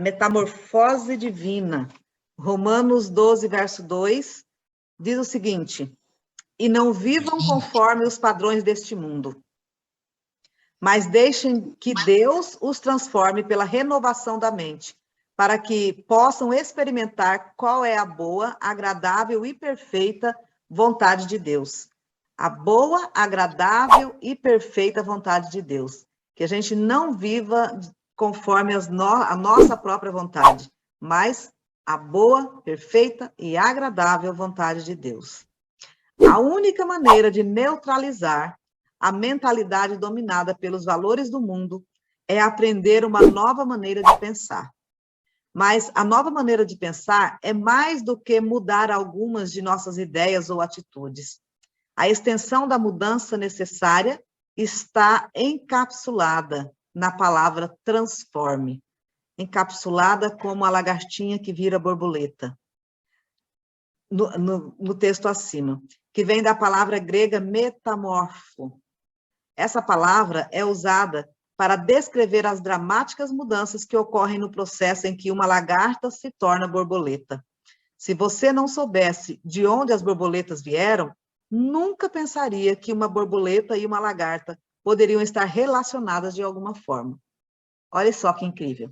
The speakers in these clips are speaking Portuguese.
metamorfose divina. Romanos 12, verso 2, diz o seguinte: e não vivam conforme os padrões deste mundo, mas deixem que Deus os transforme pela renovação da mente, para que possam experimentar qual é a boa, agradável e perfeita vontade de Deus. A boa, agradável e perfeita vontade de Deus. Que a gente não viva conforme a nossa própria vontade, mas a boa, perfeita e agradável vontade de Deus. A única maneira de neutralizar a mentalidade dominada pelos valores do mundo é aprender uma nova maneira de pensar. Mas a nova maneira de pensar é mais do que mudar algumas de nossas ideias ou atitudes. A extensão da mudança necessária está encapsulada na palavra transforme, encapsulada como a lagartinha que vira borboleta, no texto acima, que vem da palavra grega metamorfo. Essa palavra é usada para descrever as dramáticas mudanças que ocorrem no processo em que uma lagarta se torna borboleta. Se você não soubesse de onde as borboletas vieram, nunca pensaria que uma borboleta e uma lagarta poderiam estar relacionadas de alguma forma. Olha só que incrível.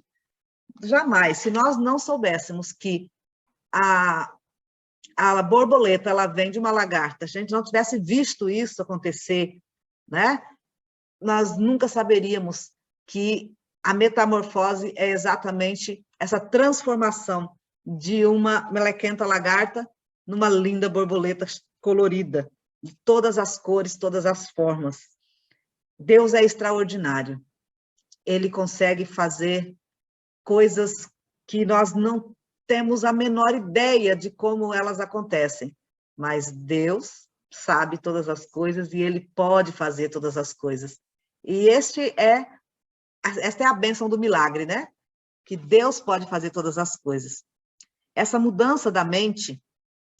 Jamais, se nós não soubéssemos que a borboleta ela vem de uma lagarta, se a gente não tivesse visto isso acontecer, né? Nós nunca saberíamos que a metamorfose é exatamente essa transformação de uma melequenta lagarta numa linda borboleta colorida, de todas as cores, todas as formas. Deus é extraordinário. Ele consegue fazer coisas que nós não temos a menor ideia de como elas acontecem, mas Deus sabe todas as coisas e Ele pode fazer todas as coisas. E esta é a bênção do milagre, né? Que Deus pode fazer todas as coisas. Essa mudança da mente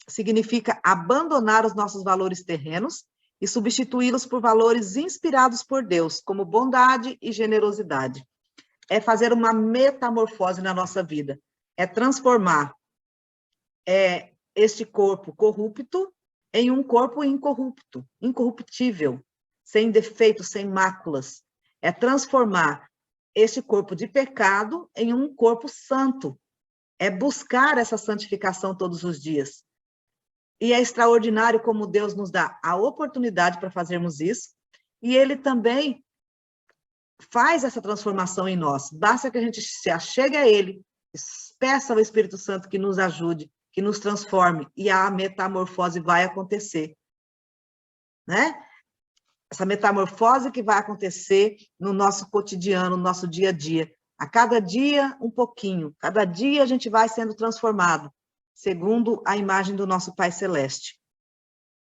significa abandonar os nossos valores terrenos e substituí-los por valores inspirados por Deus, como bondade e generosidade. É fazer uma metamorfose na nossa vida. É transformar este corpo corrupto em um corpo incorrupto, incorruptível, sem defeitos, sem máculas. É transformar este corpo de pecado em um corpo santo. É buscar essa santificação todos os dias. E é extraordinário como Deus nos dá a oportunidade para fazermos isso, e Ele também faz essa transformação em nós. Basta que a gente se achegue a Ele, peça ao Espírito Santo que nos ajude, que nos transforme, e a metamorfose vai acontecer. Né? Essa metamorfose que vai acontecer no nosso cotidiano, no nosso dia a dia. A cada dia, um pouquinho. Cada dia a gente vai sendo transformado, segundo a imagem do nosso Pai Celeste.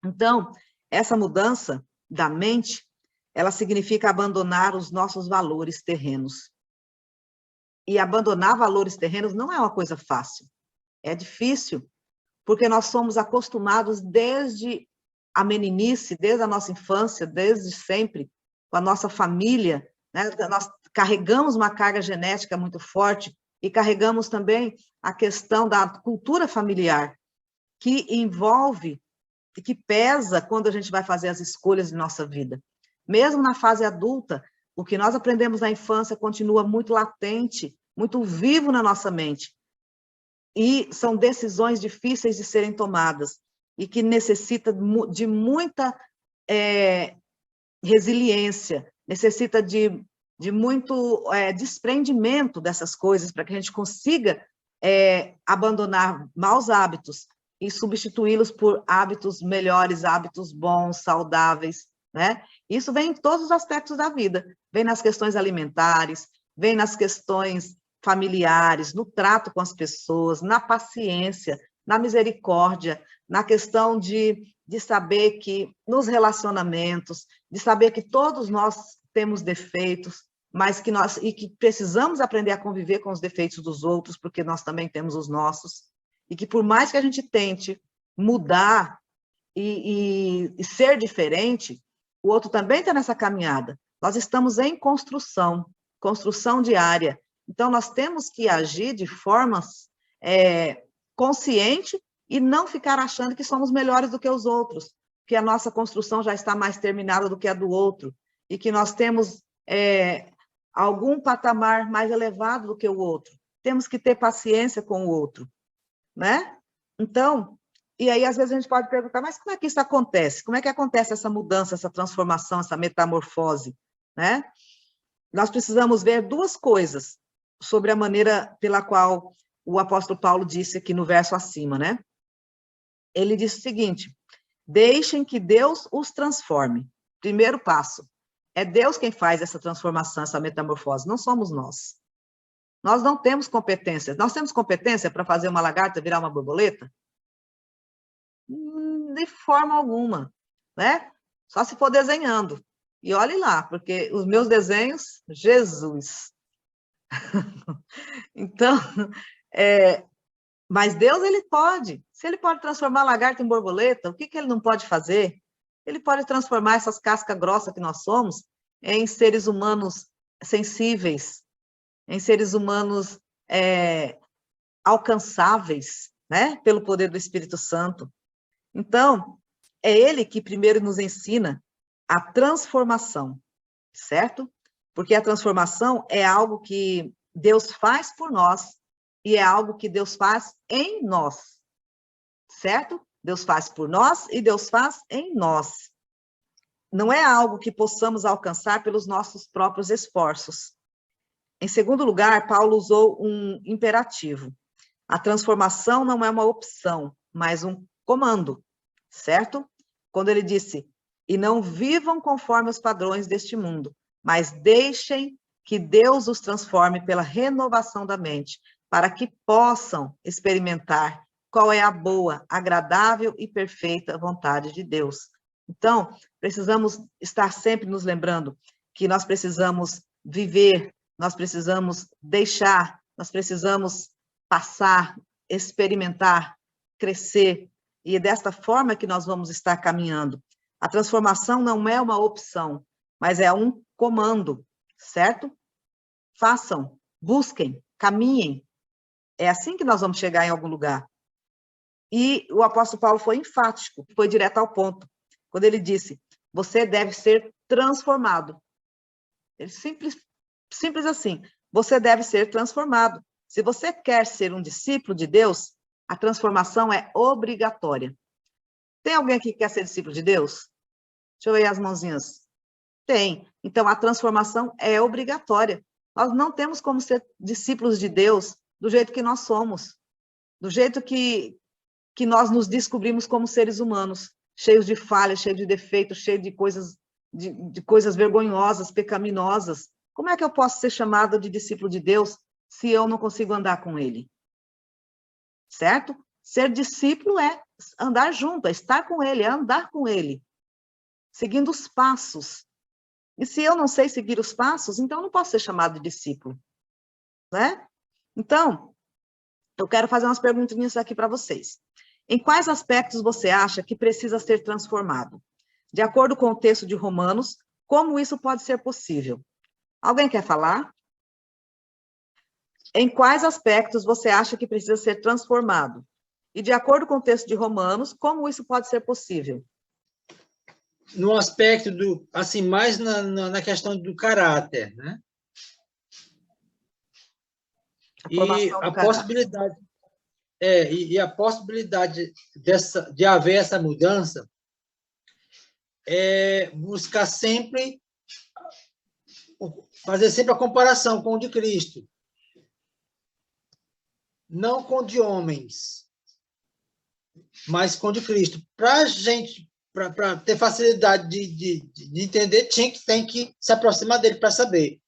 Então, essa mudança da mente, ela significa abandonar os nossos valores terrenos. E abandonar valores terrenos não é uma coisa fácil. É difícil, porque nós somos acostumados desde a meninice, desde a nossa infância, desde sempre, com a nossa família, né? Nós carregamos uma carga genética muito forte e carregamos também a questão da cultura familiar, que envolve e que pesa quando a gente vai fazer as escolhas de nossa vida. Mesmo na fase adulta, o que nós aprendemos na infância continua muito latente, muito vivo na nossa mente. E são decisões difíceis de serem tomadas e que necessita de muita resiliência, necessita de muito desprendimento dessas coisas para que a gente consiga abandonar maus hábitos e substituí-los por hábitos melhores, hábitos bons, saudáveis, né? Isso vem em todos os aspectos da vida, vem nas questões alimentares, vem nas questões familiares, no trato com as pessoas, na paciência, na misericórdia, na questão de saber que nos relacionamentos, de saber que todos nós temos defeitos, mas que precisamos aprender a conviver com os defeitos dos outros, porque nós também temos os nossos, e que por mais que a gente tente mudar e ser diferente, o outro também está nessa caminhada. Nós estamos em construção diária, Então, nós temos que agir de forma consciente e não ficar achando que somos melhores do que os outros, que a nossa construção já está mais terminada do que a do outro, e que nós temos algum patamar mais elevado do que o outro. Temos que ter paciência com o outro, né? Então, e aí às vezes a gente pode perguntar, mas como é que isso acontece? Como é que acontece essa mudança, essa transformação, essa metamorfose, né? Nós precisamos ver duas coisas sobre a maneira pela qual o apóstolo Paulo disse aqui no verso acima, né? Ele disse o seguinte: deixem que Deus os transforme. Primeiro passo, é Deus quem faz essa transformação, essa metamorfose, não somos nós. Nós não temos competência. Nós temos competência para fazer uma lagarta virar uma borboleta? De forma alguma, né? Só se for desenhando. E olhe lá, porque os meus desenhos, Jesus. Então, mas Deus, ele pode. Se ele pode transformar a lagarta em borboleta, o que ele não pode fazer? Ele pode transformar essas cascas grossas que nós somos em seres humanos sensíveis, em seres humanos alcançáveis, né? Pelo poder do Espírito Santo. Então, é ele que primeiro nos ensina a transformação, certo? Porque a transformação é algo que Deus faz por nós e é algo que Deus faz em nós, certo? Deus faz por nós e Deus faz em nós. Não é algo que possamos alcançar pelos nossos próprios esforços. Em segundo lugar, Paulo usou um imperativo. A transformação não é uma opção, mas um comando, certo? Quando ele disse, e não vivam conforme os padrões deste mundo, mas deixem que Deus os transforme pela renovação da mente, para que possam experimentar qual é a boa, agradável e perfeita vontade de Deus. Então, precisamos estar sempre nos lembrando que nós precisamos viver, nós precisamos deixar, nós precisamos passar, experimentar, crescer, e é desta forma que nós vamos estar caminhando. A transformação não é uma opção, mas é um comando, certo? Façam, busquem, caminhem. É assim que nós vamos chegar em algum lugar. E o apóstolo Paulo foi enfático, foi direto ao ponto, quando ele disse, você deve ser transformado. Ele simples assim, você deve ser transformado. Se você quer ser um discípulo de Deus, a transformação é obrigatória. Tem alguém aqui que quer ser discípulo de Deus? Deixa eu ver as mãozinhas. Tem. Então, a transformação é obrigatória. Nós não temos como ser discípulos de Deus do jeito que nós somos, do jeito que nós nos descobrimos como seres humanos, cheios de falhas, cheios de defeitos, cheios de coisas vergonhosas, pecaminosas. Como é que eu posso ser chamado de discípulo de Deus se eu não consigo andar com ele? Certo? Ser discípulo é andar junto, é estar com ele, é andar com ele, seguindo os passos. E se eu não sei seguir os passos, então eu não posso ser chamado de discípulo, né? Então, eu quero fazer umas perguntinhas aqui para vocês. Em quais aspectos você acha que precisa ser transformado? De acordo com o texto de Romanos, como isso pode ser possível? Alguém quer falar? Em quais aspectos você acha que precisa ser transformado? E de acordo com o texto de Romanos, como isso pode ser possível? No aspecto do, assim, mais na questão do caráter, né? E a possibilidade, e a possibilidade de haver essa mudança é buscar sempre, fazer sempre a comparação com o de Cristo. Não com o de homens, mas com o de Cristo. Para a gente, para ter facilidade de entender, tem que se aproximar dele para saber.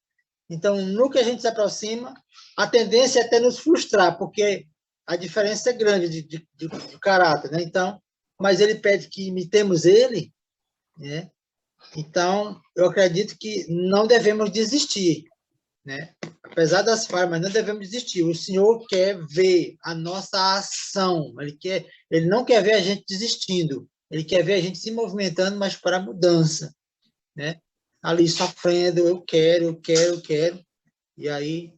Então, no que a gente se aproxima, a tendência é até nos frustrar, porque a diferença é grande de caráter, né? Então, mas ele pede que imitemos ele, né? Então, eu acredito que não devemos desistir, né? Apesar das falhas, mas não devemos desistir. O Senhor quer ver a nossa ação, ele não quer ver a gente desistindo, ele quer ver a gente se movimentando, mas para a mudança, né? Ali sofrendo, eu quero, e aí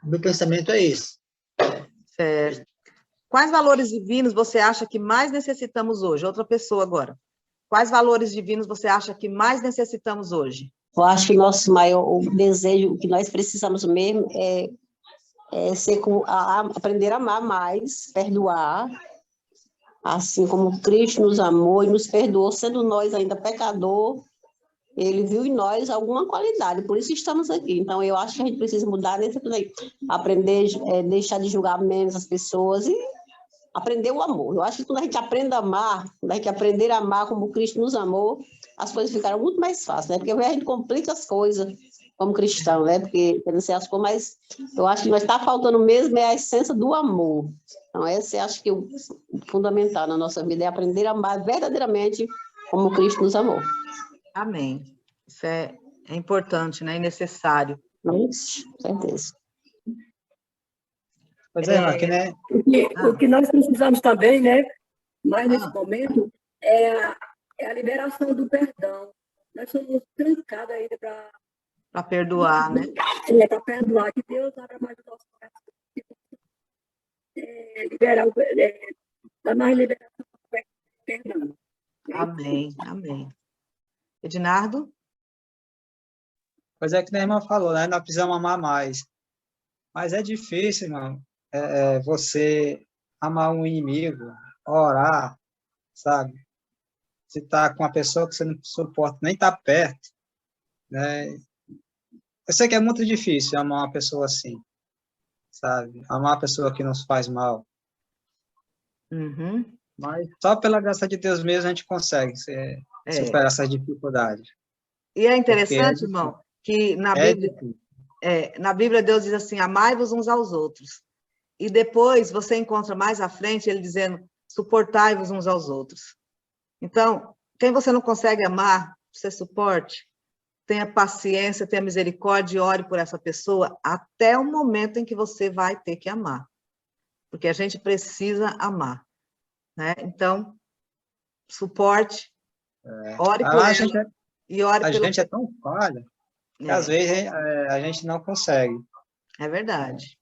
Meu pensamento é esse. Certo. Quais valores divinos você acha que mais necessitamos hoje? Outra pessoa agora. Quais valores divinos você acha que mais necessitamos hoje? Eu acho que o nosso maior desejo, o que nós precisamos mesmo aprender a amar mais, perdoar, assim como Cristo nos amou e nos perdoou, sendo nós ainda pecador, ele viu em nós alguma qualidade, por isso estamos aqui. Então, eu acho que a gente precisa mudar nesse daí, aprender, deixar de julgar menos as pessoas e aprender o amor. Eu acho que quando a gente aprende a amar, quando a gente aprender a amar como Cristo nos amou, as coisas ficaram muito mais fáceis, né? Porque a gente complica as coisas como cristão, né? Porque não sei as coisas, mas eu acho que nós está faltando mesmo é a essência do amor. Então, esse eu acho que o fundamental na nossa vida é aprender a amar verdadeiramente como Cristo nos amou. Amém. Isso é importante, né? E necessário. Certeza. Pois é, irmã, que, né? O que nós precisamos também, né, mais nesse momento, é a liberação do perdão. Nós somos trancados ainda para perdoar, né? Para perdoar, que Deus abra mais o nosso coração. Dar mais liberação do perdão. Amém, amém. Ednardo? Pois é que a irmã falou, né? Nós precisamos amar mais. Mas é difícil, irmão, você amar um inimigo, orar, sabe? Se tá com uma pessoa que você não suporta nem estar perto, né? Eu sei que é muito difícil amar uma pessoa assim, sabe? Amar uma pessoa que nos faz mal. Uhum. Mas só pela graça de Deus mesmo a gente consegue superar essas dificuldades. E é interessante, irmão, que na Bíblia Deus diz assim, amai-vos uns aos outros. E depois você encontra mais à frente ele dizendo, suportai-vos uns aos outros. Então, quem você não consegue amar, você suporte, tenha paciência, tenha misericórdia e ore por essa pessoa até o momento em que você vai ter que amar. Porque a gente precisa amar, né? Então, suporte, ore por ela e ore pelo... A gente é tão falha que às vezes a gente não consegue. É verdade.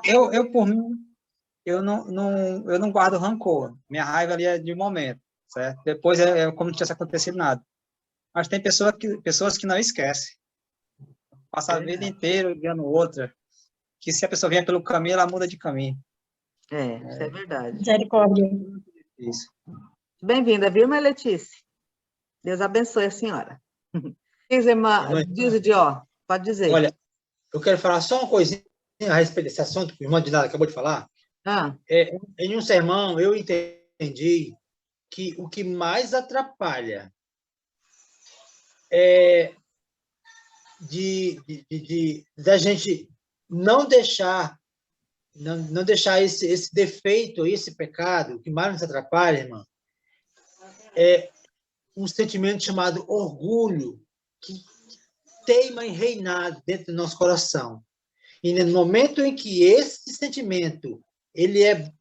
Eu por mim, eu não guardo rancor. Minha raiva ali é de momento, certo? Depois é como se tivesse acontecido nada. Mas tem pessoas que não esquecem. Passa a vida inteira ligando outra. Que se a pessoa vier pelo caminho, ela muda de caminho. Isso é verdade. Misericórdia. Isso. Bem-vinda, viu, minha Letícia? Deus abençoe a senhora. Diz, irmã, pode dizer. Olha, eu quero falar só uma coisinha a respeito desse assunto que o irmão de nada acabou de falar. Em um sermão, eu entendi que o que mais atrapalha da gente não deixar esse defeito, esse pecado, o que mais nos atrapalha, irmã, é um sentimento chamado orgulho, que teima em reinar dentro do nosso coração. E no momento em que esse sentimento ele é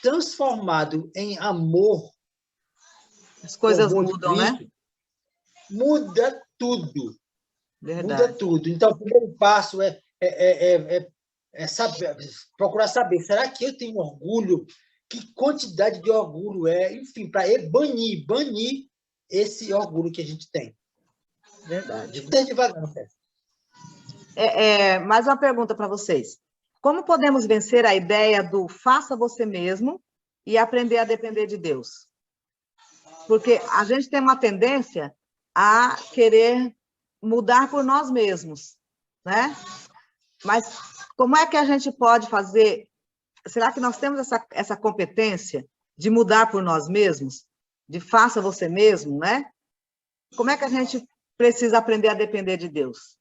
transformado em amor, as coisas mudam, Cristo, né? Muda tudo. Verdade. Muda tudo. Então, o primeiro passo é saber, procurar saber, será que eu tenho orgulho? Que quantidade de orgulho é? Enfim, para banir esse orgulho que a gente tem. Verdade. Devagar, mais uma pergunta para vocês. Como podemos vencer a ideia do faça você mesmo e aprender a depender de Deus? Porque a gente tem uma tendência a querer mudar por nós mesmos, né? Mas como é que a gente pode fazer? Será que nós temos essa competência de mudar por nós mesmos? De faça você mesmo, né? Como é que a gente precisa aprender a depender de Deus?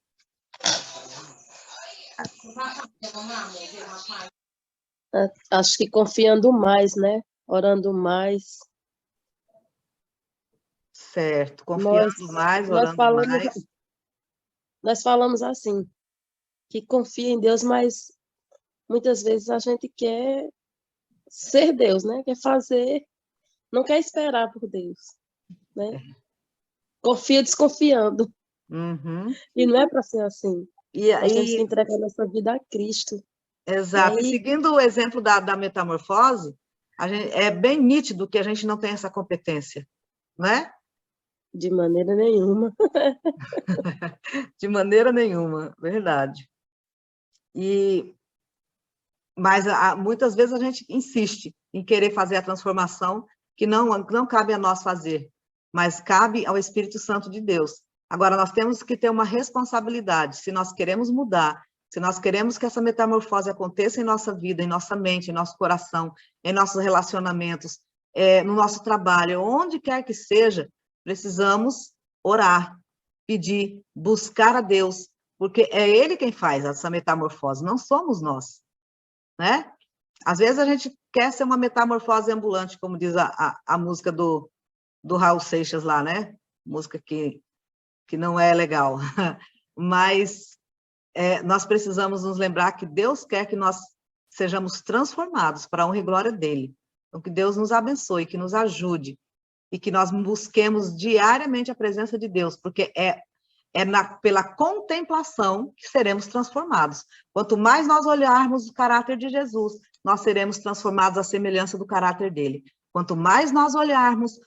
Acho que confiando mais, né? Orando mais. Certo, confiando mais, orando mais. Nós falamos assim, que confia em Deus, mas muitas vezes a gente quer ser Deus, né? Quer fazer, não quer esperar por Deus, né? Confia desconfiando. Uhum. E não é para ser assim. E Nós temos que aí, entregar nossa vida a Cristo. exato. E aí- seguindo o exemplo da metamorfose, é bem nítido que a gente não tem essa competência, né? De maneira nenhuma. De maneira nenhuma, verdade. Mas muitas vezes a gente insiste em querer fazer a transformação que não cabe a nós fazer, mas cabe ao Espírito Santo de Deus. Agora, nós temos que ter uma responsabilidade. Se nós queremos mudar, se nós queremos que essa metamorfose aconteça em nossa vida, em nossa mente, em nosso coração, em nossos relacionamentos, no nosso trabalho, onde quer que seja, precisamos orar, pedir, buscar a Deus, porque é Ele quem faz essa metamorfose, não somos nós, né? Às vezes a gente quer ser uma metamorfose ambulante, como diz a música do Raul Seixas lá, né? Música que não é legal. Mas nós precisamos nos lembrar que Deus quer que nós sejamos transformados para a honra e glória dele. Então, que Deus nos abençoe, que nos ajude, e que nós busquemos diariamente a presença de Deus, porque pela contemplação que seremos transformados. Quanto mais nós olharmos o caráter de Jesus, nós seremos transformados à semelhança do caráter dele. Quanto mais nós olharmos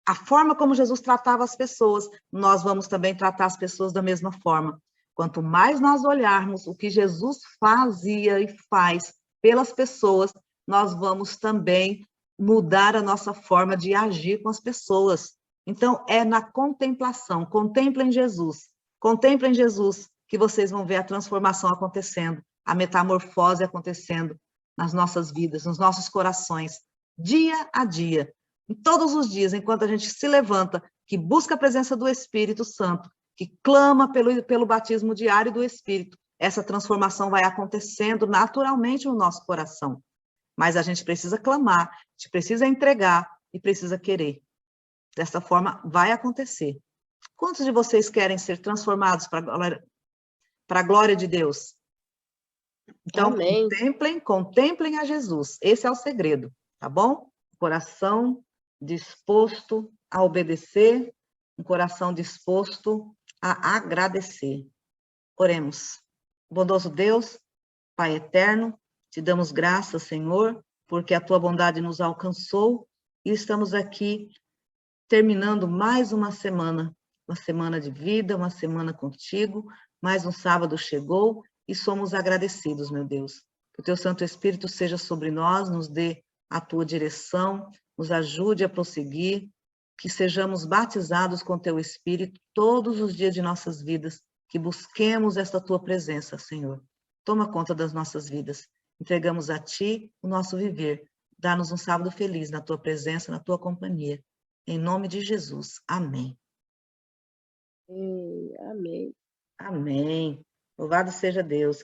a forma como Jesus tratava as pessoas, nós vamos também tratar as pessoas da mesma forma. Quanto mais nós olharmos o que Jesus fazia e faz pelas pessoas, nós vamos também mudar a nossa forma de agir com as pessoas. Então, é na contemplação. Contemplem Jesus. Contemplem Jesus que vocês vão ver a transformação acontecendo, a metamorfose acontecendo nas nossas vidas, nos nossos corações, dia a dia. Em todos os dias, enquanto a gente se levanta, que busca a presença do Espírito Santo, que clama pelo batismo diário do Espírito, essa transformação vai acontecendo naturalmente no nosso coração. Mas a gente precisa clamar, a gente precisa entregar e precisa querer. Dessa forma, vai acontecer. Quantos de vocês querem ser transformados para a glória de Deus? Então, Amém. contemplem a Jesus. Esse é o segredo, tá bom? Coração disposto a obedecer, um coração disposto a agradecer. Oremos. Bondoso Deus, Pai eterno, te damos graças, Senhor, porque a tua bondade nos alcançou e estamos aqui terminando mais uma semana de vida, uma semana contigo, mais um sábado chegou e somos agradecidos, meu Deus. Que o teu Santo Espírito seja sobre nós, nos dê a tua direção, nos ajude a prosseguir, que sejamos batizados com teu Espírito todos os dias de nossas vidas, que busquemos esta tua presença, Senhor. Toma conta das nossas vidas. Entregamos a ti o nosso viver. Dá-nos um sábado feliz na tua presença, na tua companhia. Em nome de Jesus. Amém. Amém. Amém. Louvado seja Deus.